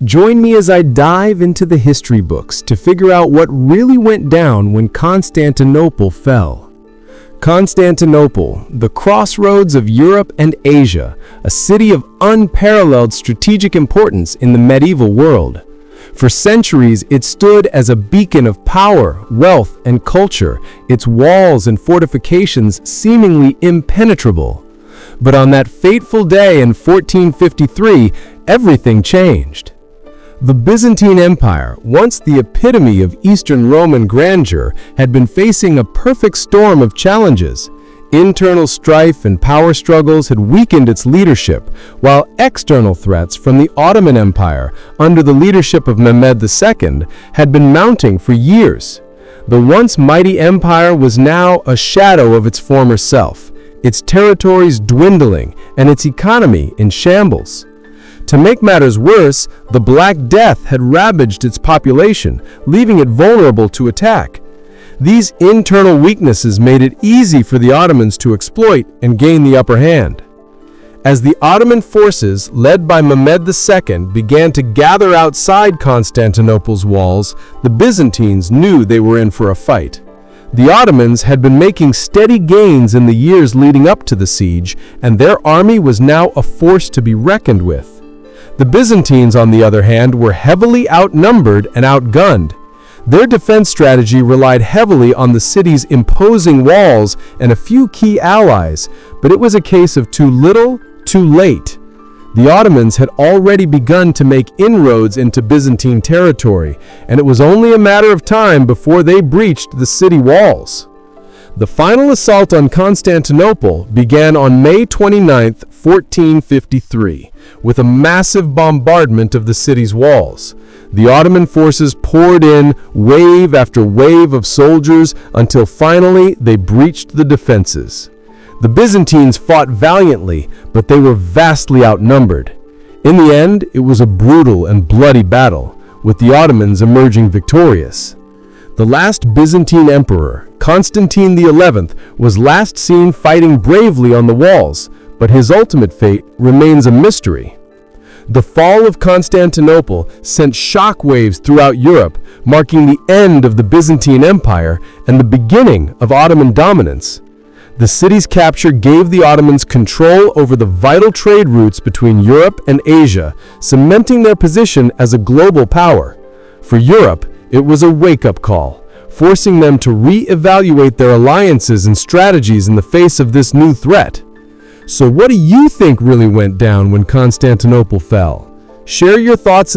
Join me as I dive into the history books to figure out what really went down when Constantinople fell. Constantinople, the crossroads of Europe and Asia, a city of unparalleled strategic importance in the medieval world. For centuries, it stood as a beacon of power, wealth, and culture, its walls and fortifications seemingly impenetrable. But on that fateful day in 1453, everything changed. The Byzantine Empire, once the epitome of Eastern Roman grandeur, had been facing a perfect storm of challenges. Internal strife and power struggles had weakened its leadership, while external threats from the Ottoman Empire, under the leadership of Mehmed II, had been mounting for years. The once mighty empire was now a shadow of its former self, its territories dwindling and its economy in shambles. To make matters worse, the Black Death had ravaged its population, leaving it vulnerable to attack. These internal weaknesses made it easy for the Ottomans to exploit and gain the upper hand. As the Ottoman forces, led by Mehmed II, began to gather outside Constantinople's walls, the Byzantines knew they were in for a fight. The Ottomans had been making steady gains in the years leading up to the siege, and their army was now a force to be reckoned with. The Byzantines, on the other hand, were heavily outnumbered and outgunned. Their defense strategy relied heavily on the city's imposing walls and a few key allies, but it was a case of too little, too late. The Ottomans had already begun to make inroads into Byzantine territory, and it was only a matter of time before they breached the city walls. The final assault on Constantinople began on May 29, 1453, with a massive bombardment of the city's walls. The Ottoman forces poured in wave after wave of soldiers until finally they breached the defenses. The Byzantines fought valiantly, but they were vastly outnumbered. In the end, it was a brutal and bloody battle, with the Ottomans emerging victorious. The last Byzantine emperor, Constantine XI, was last seen fighting bravely on the walls, but his ultimate fate remains a mystery. The fall of Constantinople sent shockwaves throughout Europe, marking the end of the Byzantine Empire and the beginning of Ottoman dominance. The city's capture gave the Ottomans control over the vital trade routes between Europe and Asia, cementing their position as a global power. For Europe, it was a wake-up call, forcing them to re-evaluate their alliances and strategies in the face of this new threat. So what do you think really went down when Constantinople fell? Share your thoughts